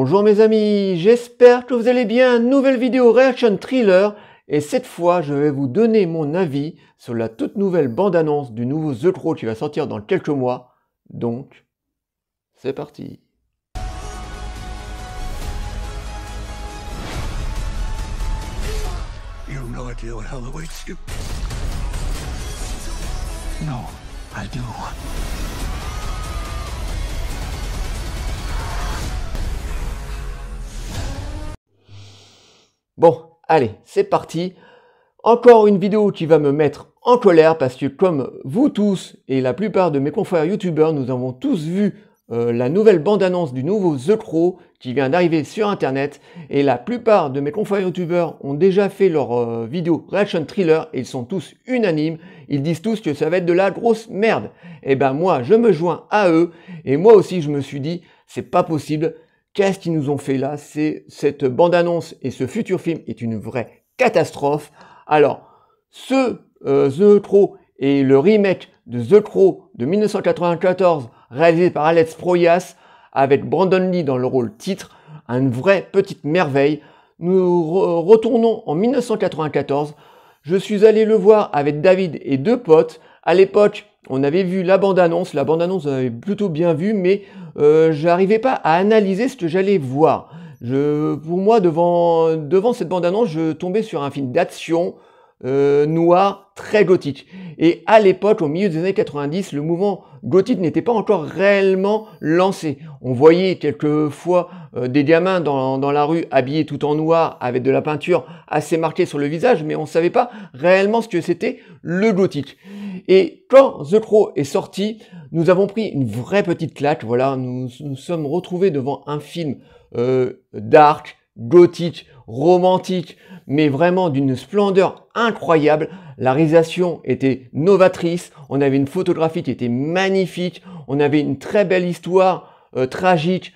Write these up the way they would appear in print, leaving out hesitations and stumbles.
Bonjour mes amis, j'espère que vous allez bien. Nouvelle vidéo Reaction Thriller et cette fois je vais vous donner mon avis sur la toute nouvelle bande-annonce du nouveau The Crow qui va sortir dans quelques mois. Donc, c'est parti. You have no idea what hell awaits you. No, I do. Bon, allez, c'est parti. Encore une vidéo qui va me mettre en colère parce que comme vous tous et la plupart de mes confrères youtubeurs, nous avons tous vu la nouvelle bande-annonce du nouveau The Crow qui vient d'arriver sur internet et la plupart de mes confrères youtubeurs ont déjà fait leur vidéo Reaction Thriller et ils sont tous unanimes, ils disent tous que ça va être de la grosse merde. Et ben moi je me joins à eux et moi aussi je me suis dit c'est pas possible. Qu'est-ce qu'ils nous ont fait là? Cette bande-annonce et ce futur film est une vraie catastrophe. Alors, The Crow est le remake de The Crow de 1994, réalisé par Alex Proyas, avec Brandon Lee dans le rôle titre, une vraie petite merveille. Nous retournons en 1994. Je suis allé le voir avec David et deux potes. À l'époque, on avait vu la bande-annonce on avait plutôt bien vu, mais j'arrivais pas à analyser ce que j'allais voir. Pour moi, devant cette bande-annonce, je tombais sur un film d'action noir, très gothique. Et à l'époque, au milieu des années 90, le mouvement gothique n'était pas encore réellement lancé. On voyait quelquefois des gamins dans la rue habillés tout en noir avec de la peinture assez marquée sur le visage, mais on ne savait pas réellement ce que c'était le gothique. Et quand The Crow est sorti, nous avons pris une vraie petite claque. Voilà, nous sommes retrouvés devant un film dark, gothique, romantique, mais vraiment d'une splendeur incroyable. La réalisation était novatrice, on avait une photographie qui était magnifique, on avait une très belle histoire tragique,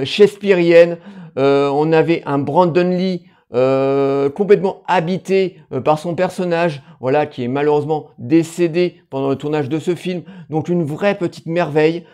shakespearienne, on avait un Brandon Lee complètement habité par son personnage, voilà, qui est malheureusement décédé pendant le tournage de ce film, donc une vraie petite merveille.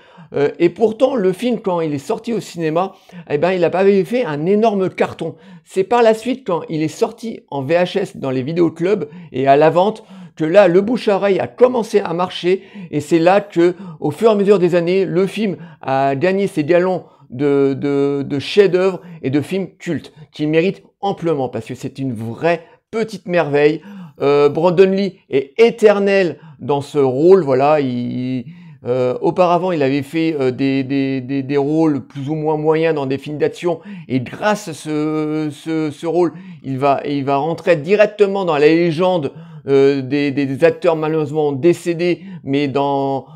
Et pourtant, le film, quand il est sorti au cinéma, eh ben, il n'a pas fait un énorme carton. C'est par la suite, quand il est sorti en VHS dans les vidéoclubs et à la vente, que là, le bouche-à-oreille a commencé à marcher. Et c'est là que, au fur et à mesure des années, le film a gagné ses galons de chefs-d'œuvre et de films cultes, qui méritent amplement, parce que c'est une vraie petite merveille. Brandon Lee est éternel dans ce rôle, voilà, auparavant, il avait fait des rôles plus ou moins moyens dans des films d'action et grâce à ce rôle, il va rentrer directement dans la légende des acteurs malheureusement décédés, mais dans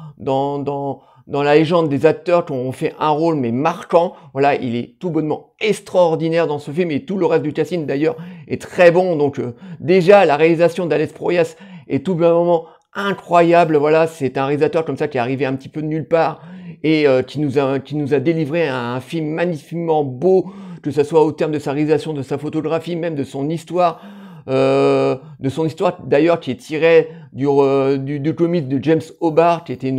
la légende des acteurs qui ont fait un rôle mais marquant. Voilà, il est tout bonnement extraordinaire dans ce film et tout le reste du casting d'ailleurs est très bon. Donc déjà, la réalisation d'Alex Proyas est tout bonnement incroyable. Voilà, c'est un réalisateur comme ça qui est arrivé un petit peu de nulle part et qui nous a délivré un film magnifiquement beau, que ce soit au terme de sa réalisation, de sa photographie, même de son histoire d'ailleurs qui est tirée du comic de James Hobart, qui était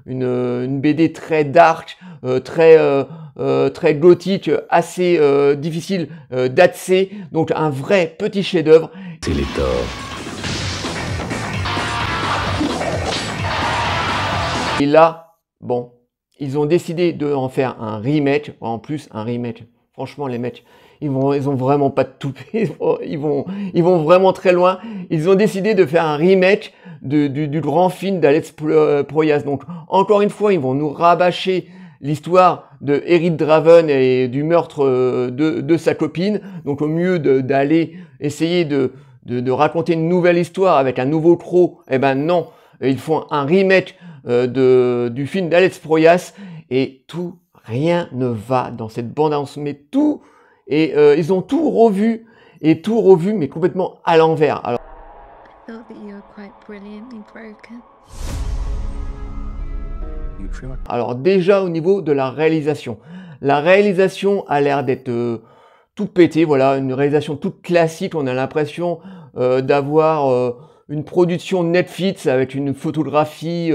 une BD très dark, très gothique, assez difficile d'accès, donc un vrai petit chef-d'œuvre. C'est les torts. Et là, bon, ils ont décidé d'en faire un remake, en plus un remake. Franchement, les mecs, ils ont vraiment pas de toupet, ils vont vraiment très loin. Ils ont décidé de faire un remake du grand film d'Alex Proyas. Donc, encore une fois, ils vont nous rabâcher l'histoire de Eric Draven et du meurtre de sa copine. Donc, au mieux d'aller essayer de raconter une nouvelle histoire avec un nouveau Crow, eh ben non, ils font un remake du film d'Alex Proyas et rien ne va dans cette bande-annonce, mais tout, et ils ont tout revu, mais complètement à l'envers. Alors déjà au niveau de la réalisation a l'air d'être tout pété, voilà, une réalisation toute classique, on a l'impression d'avoir une production Netflix avec une photographie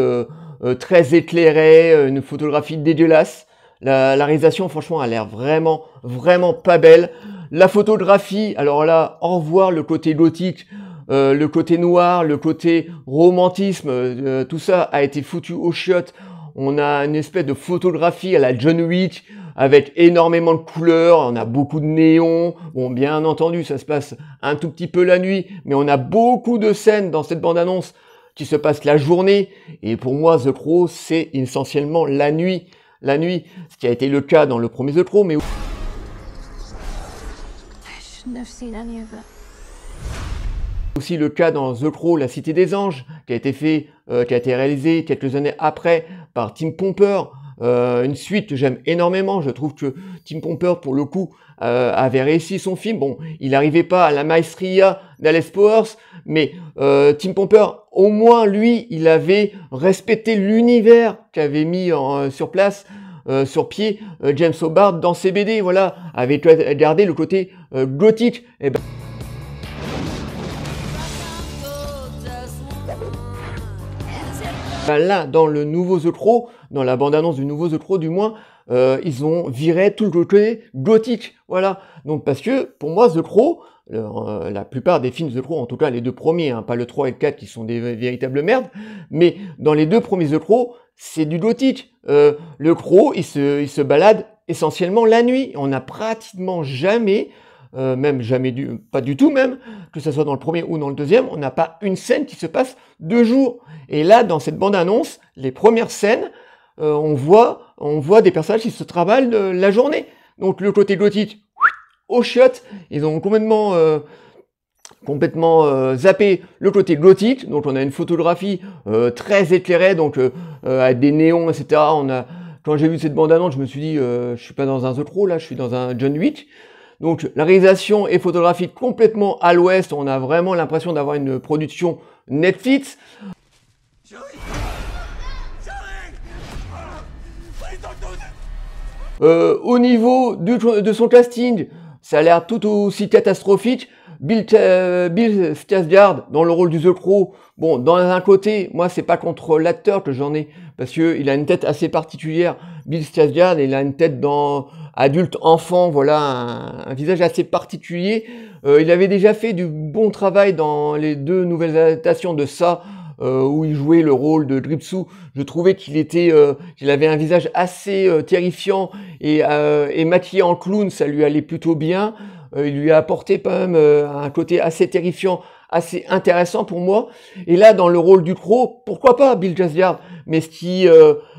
très éclairée, une photographie dégueulasse. La réalisation, franchement, a l'air vraiment, vraiment pas belle. La photographie, alors là, au revoir le côté gothique, le côté noir, le côté romantisme, tout ça a été foutu aux chiottes. On a une espèce de photographie à la John Wick, avec énormément de couleurs, on a beaucoup de néons. Bon, bien entendu, ça se passe un tout petit peu la nuit, mais on a beaucoup de scènes dans cette bande-annonce qui se passent la journée. Et pour moi, The Crow, c'est essentiellement la nuit. La nuit, ce qui a été le cas dans le premier The Crow, mais I shouldn't have seen any of it. aussi le cas dans The Crow, La Cité des Anges, qui a été réalisé quelques années après par Tim Pomper. Une suite que j'aime énormément. Je trouve que Tim Pomper, pour le coup, avait réussi son film. Bon, il n'arrivait pas à la maestria d'Alice Powers, mais Tim Pomper, au moins, lui, il avait respecté l'univers qu'avait mis sur place, sur pied, James Hobart dans ses BD. Voilà, avait gardé le côté gothique. Et ben, là, dans le nouveau The Crow, dans la bande-annonce du nouveau The Crow du moins, ils ont viré tout le côté gothique, voilà. Donc parce que, pour moi, The Crow, la plupart des films The Crow, en tout cas les deux premiers, hein, pas le 3 et le 4 qui sont des véritables merdes, mais dans les deux premiers The Crow, c'est du gothique. Le Crow, il se balade essentiellement la nuit. On n'a pratiquement jamais... même jamais pas du tout même, que ce soit dans le premier ou dans le deuxième, on n'a pas une scène qui se passe de jour. Et là, dans cette bande-annonce, les premières scènes, on voit des personnages qui se travaillent la journée. Donc le côté gothique, au chiottes, ils ont complètement zappé le côté gothique. Donc on a une photographie très éclairée, donc avec des néons, etc. Quand j'ai vu cette bande-annonce, je me suis dit, je suis pas dans un The Crow, là, je suis dans un John Wick. Donc la réalisation est photographique complètement à l'ouest, on a vraiment l'impression d'avoir une production Netflix. Au niveau de son casting, ça a l'air tout aussi catastrophique. Bill Skarsgård dans le rôle du The Crow, bon, dans un côté, moi c'est pas contre l'acteur que j'en ai, parce que il a une tête assez particulière. Bill Skarsgård, il a une tête adulte, enfant, voilà, un visage assez particulier. Il avait déjà fait du bon travail dans les deux nouvelles adaptations de ça, où il jouait le rôle de Gripsou. Je trouvais qu'il avait un visage assez terrifiant et maquillé en clown, ça lui allait plutôt bien. Il lui a apporté quand même un côté assez terrifiant, assez intéressant pour moi. Et là, dans le rôle du Crow, pourquoi pas Bill Skarsgård?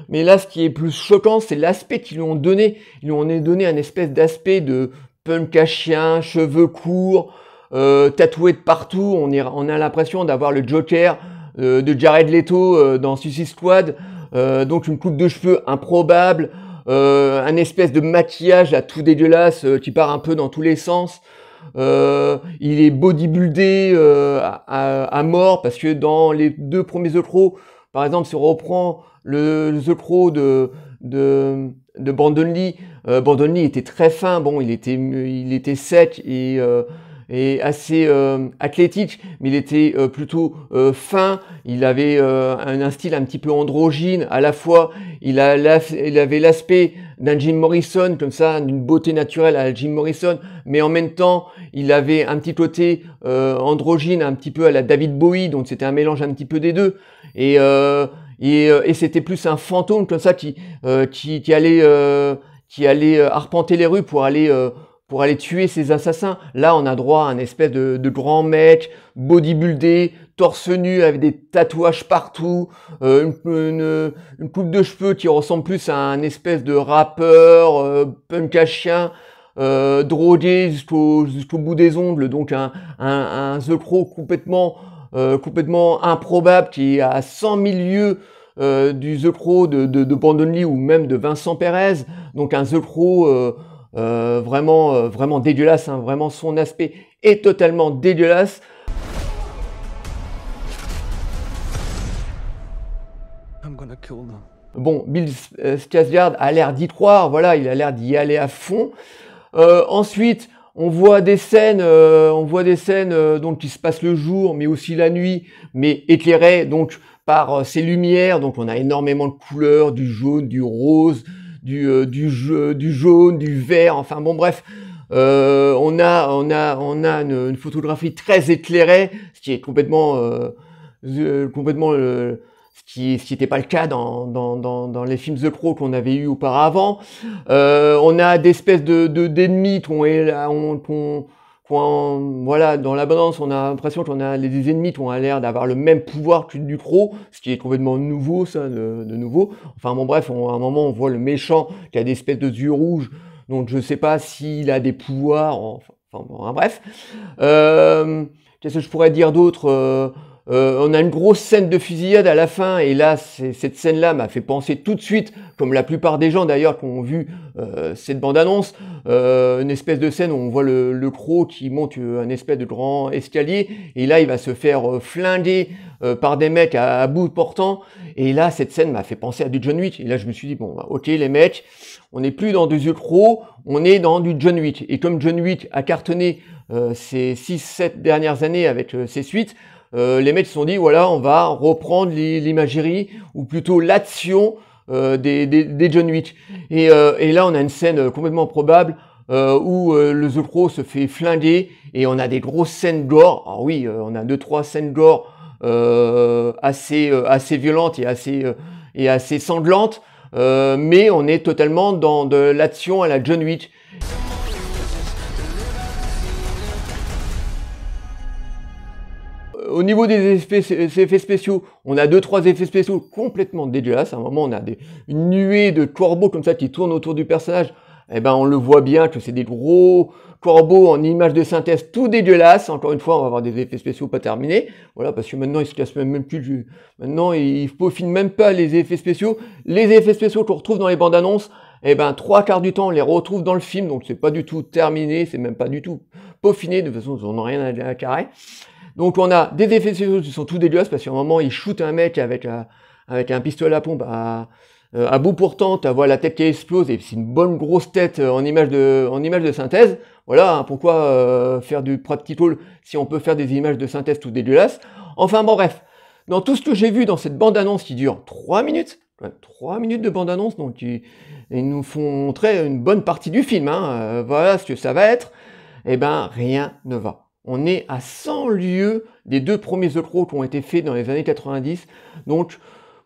Mais là, ce qui est plus choquant, c'est l'aspect qu'ils lui ont donné. Ils lui ont donné un espèce d'aspect de punk à chien, cheveux courts, tatoué de partout. On a l'impression d'avoir le Joker de Jared Leto dans Suicide Squad. Donc une coupe de cheveux improbable. Un espèce de maquillage à tout dégueulasse qui part un peu dans tous les sens. Il est bodybuildé à mort, parce que dans les deux premiers The Crow, par exemple, si on reprend le The Crow de Brandon Lee, Brandon Lee était très fin, bon, il était sec et assez athlétique, mais il était plutôt fin. Il avait un style un petit peu androgyne. À la fois, il avait l'aspect d'un Jim Morrison, comme ça, d'une beauté naturelle à Jim Morrison, mais en même temps, il avait un petit côté androgyne, un petit peu à la David Bowie, donc c'était un mélange un petit peu des deux. Et c'était plus un fantôme comme ça qui allait arpenter les rues pour aller tuer ses assassins. Là, on a droit à un espèce de grand mec, bodybuildé, torse nu, avec des tatouages partout, une coupe de cheveux qui ressemble plus à un espèce de rappeur, punk à chien, drogué jusqu'au bout des ongles. Donc un The Crow complètement improbable, qui est à 100 000 lieues du The Crow de Brandon Lee ou même de Vincent Perez. Donc un The Crow vraiment dégueulasse, hein. Vraiment, son aspect est totalement dégueulasse. I'm gonna kill them. Bon, Bill Skarsgård a l'air d'y croire, voilà, il a l'air d'y aller à fond. Ensuite, on voit des scènes donc qui se passent le jour, mais aussi la nuit, mais éclairées donc par ces lumières. Donc on a énormément de couleurs, du jaune, du rose, du jaune, du vert, enfin bon bref. On a une photographie très éclairée, ce qui est complètement ce qui n'était pas le cas dans les films The Crow qu'on avait eu auparavant. On a des espèces d'ennemis voilà, dans la balance, on a l'impression qu'on a des ennemis qui ont l'air d'avoir le même pouvoir que du Crow, ce qui est complètement nouveau, ça, de nouveau. Enfin bon bref, à un moment on voit le méchant qui a des espèces de yeux rouges, donc je sais pas s'il a des pouvoirs, enfin bon, bref. Qu'est-ce que je pourrais dire d'autre? On a une grosse scène de fusillade à la fin, et là, cette scène-là m'a fait penser tout de suite, comme la plupart des gens d'ailleurs qui ont vu cette bande-annonce, une espèce de scène où on voit le Crow qui monte un espèce de grand escalier, et là il va se faire flinguer par des mecs à bout portant, et là cette scène m'a fait penser à du John Wick, et là je me suis dit, bon, ok les mecs, on n'est plus dans du The Crow, on est dans du John Wick, et comme John Wick a cartonné ces 6-7 dernières années avec ses suites, les mecs se sont dit, voilà, on va reprendre l'imagerie, ou plutôt l'action des John Wick. Et là, on a une scène complètement probable où le The Crow se fait flinguer, et on a des grosses scènes gore. Alors oui, on a 2-3 scènes gore assez violentes et assez sanglantes, mais on est totalement dans de l'action à la John Wick. Au niveau des effets spéciaux, on a 2-3 effets spéciaux complètement dégueulasses. À un moment, on a une nuée de corbeaux comme ça qui tournent autour du personnage. Eh ben, on le voit bien que c'est des gros corbeaux en images de synthèse tout dégueulasses. Encore une fois, on va avoir des effets spéciaux pas terminés. Voilà, parce que maintenant, ils se cassent même plus. Maintenant, ils peaufinent même pas les effets spéciaux. Les effets spéciaux qu'on retrouve dans les bandes annonces, eh ben, 3/4 du temps, on les retrouve dans le film. Donc, c'est pas du tout terminé. C'est même pas du tout peaufiné. De toute façon, on n'a rien à carrer. Donc on a des effets spéciaux qui sont tout dégueulasses, parce qu'à un moment il shoot un mec avec un pistolet à pompe à bout portant, tu vois la tête qui explose, et c'est une bonne grosse tête en image de synthèse. Voilà, hein, pourquoi faire du practical si on peut faire des images de synthèse tout dégueulasses. Enfin bon bref, dans tout ce que j'ai vu dans cette bande-annonce qui dure 3 minutes, 3 minutes de bande-annonce, donc ils nous font montrer une bonne partie du film, hein, voilà ce que ça va être, et ben rien ne va. On est à 100 lieues des 2 premiers The Crow qui ont été faits dans les années 90. Donc,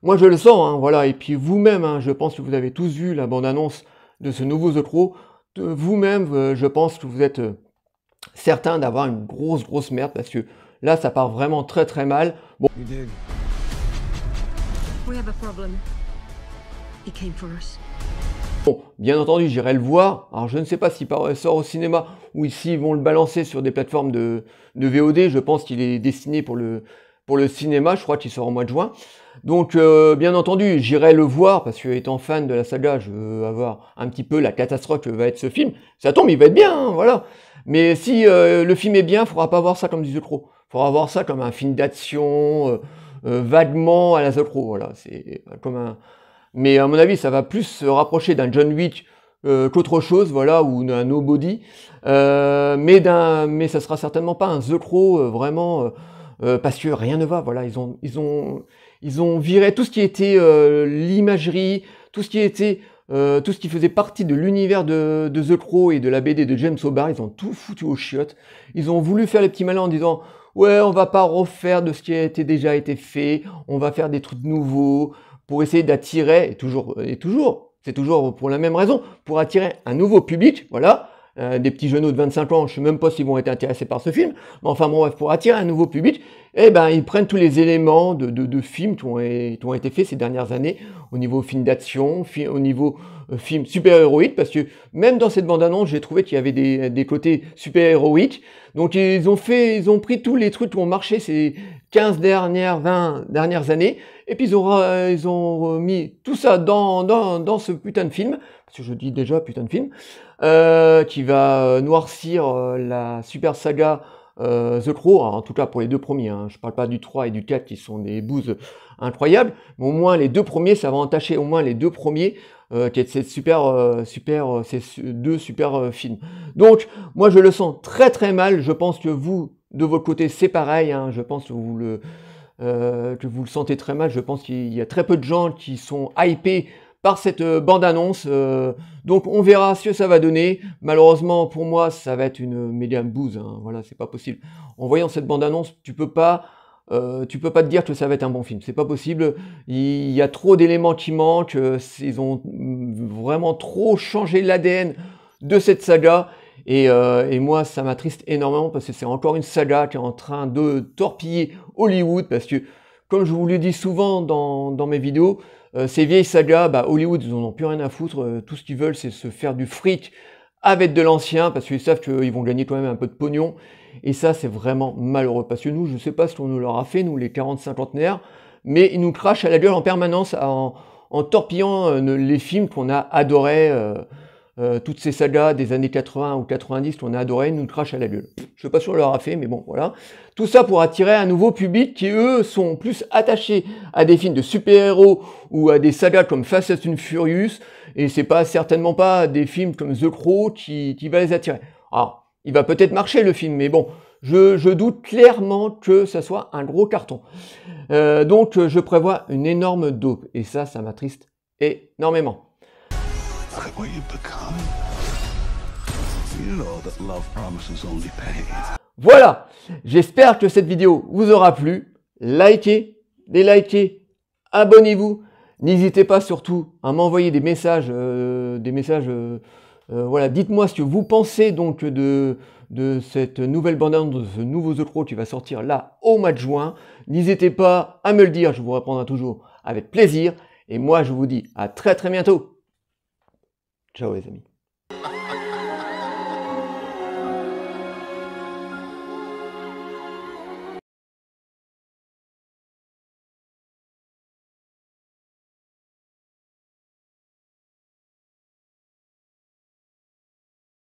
moi je le sens, hein, voilà. Et puis vous-même, hein, je pense que vous avez tous vu la bande-annonce de ce nouveau The Crow. Vous-même, je pense que vous êtes certain d'avoir une grosse merde, parce que là, ça part vraiment très mal. Bon. We have a problem. He came for us. Bon, bien entendu, j'irai le voir. Alors, je ne sais pas s'il sort au cinéma ou s'ils vont le balancer sur des plateformes de VOD. Je pense qu'il est destiné pour le cinéma. Je crois qu'il sort au mois de juin. Donc, bien entendu, j'irai le voir, parce que étant fan de la saga, je veux avoir un petit peu la catastrophe que va être ce film. Ça tombe, il va être bien, hein, voilà. Mais si le film est bien, il ne faudra pas voir ça comme du The Crow. Il faudra voir ça comme un film d'action, vaguement à la The Crow. Voilà, c'est comme un... Mais à mon avis, ça va plus se rapprocher d'un John Wick qu'autre chose, voilà, ou d'un Nobody. Mais ça sera certainement pas un The Crow vraiment, parce que rien ne va. Voilà, ils ont viré tout ce qui était l'imagerie, tout ce qui faisait partie de l'univers de The Crow et de la BD de James O'Barr. Ils ont tout foutu aux chiottes. Ils ont voulu faire les petits malins en disant, ouais, on va pas refaire de ce qui a déjà été fait, on va faire des trucs nouveaux, pour essayer d'attirer, c'est toujours pour la même raison, pour attirer un nouveau public, voilà, des petits genoux de 25 ans, je ne sais même pas s'ils vont être intéressés par ce film, mais enfin bon bref, pour attirer un nouveau public, eh ben ils prennent tous les éléments de films qui ont été faits ces dernières années, au niveau film d'action, au niveau film super-héroïque, parce que même dans cette bande-annonce, j'ai trouvé qu'il y avait des côtés super-héroïques. Donc ils ont pris tous les trucs qui ont marché ces 20 dernières années, et puis ils ont mis tout ça dans ce putain de film, parce que je dis déjà putain de film, qui va noircir la super saga The Crow, en tout cas pour les 2 premiers, hein. Je parle pas du 3 et du 4 qui sont des bouses incroyables, mais au moins les 2 premiers, ça va entacher au moins les 2 premiers, qui est ces 2 super films. Donc, moi je le sens très mal, je pense que vous, de votre côté, c'est pareil, hein. Je pense que vous le sentez très mal, je pense qu'il y a très peu de gens qui sont hypés par cette bande-annonce. Donc on verra ce que ça va donner. Malheureusement pour moi, ça va être une médium bouse. Hein. Voilà, c'est pas possible. En voyant cette bande-annonce, tu peux pas te dire que ça va être un bon film. C'est pas possible. Il y a trop d'éléments qui manquent. Ils ont vraiment trop changé l'ADN de cette saga. Et moi, ça m'attriste énormément parce que c'est encore une saga qui est en train de torpiller Hollywood. Parce que, comme je vous le dis souvent dans mes vidéos, ces vieilles sagas, bah, Hollywood, ils n'en ont plus rien à foutre. Tout ce qu'ils veulent, c'est se faire du fric avec de l'ancien, parce qu'ils savent qu'ils vont gagner quand même un peu de pognon. Et ça, c'est vraiment malheureux. Parce que nous, je ne sais pas ce qu'on nous leur a fait, nous, les 40-50-naires, mais ils nous crachent à la gueule en permanence en torpillant les films qu'on a adorés. Toutes ces sagas des années 80 ou 90 qu'on a adoré nous crachent à la gueule. Je sais pas si on leur a fait, mais bon, voilà. Tout ça pour attirer un nouveau public qui, eux, sont plus attachés à des films de super-héros ou à des sagas comme Fast and Furious, et c'est pas certainement pas des films comme The Crow qui va les attirer. Alors, il va peut-être marcher le film, mais bon, je doute clairement que ça soit un gros carton. Donc, je prévois une énorme dope, et ça m'attriste énormément. Look at what you've become. You know that love promises only pain. Voilà, j'espère que cette vidéo vous aura plu. Likez, délikez, abonnez-vous. N'hésitez pas surtout à m'envoyer des messages. Voilà, dites-moi ce que vous pensez donc de cette nouvelle bande-annonce, de ce nouveau The Crow qui va sortir là au mois de juin. N'hésitez pas à me le dire, je vous répondrai toujours avec plaisir. Et moi, je vous dis à très bientôt. Ciao les amis.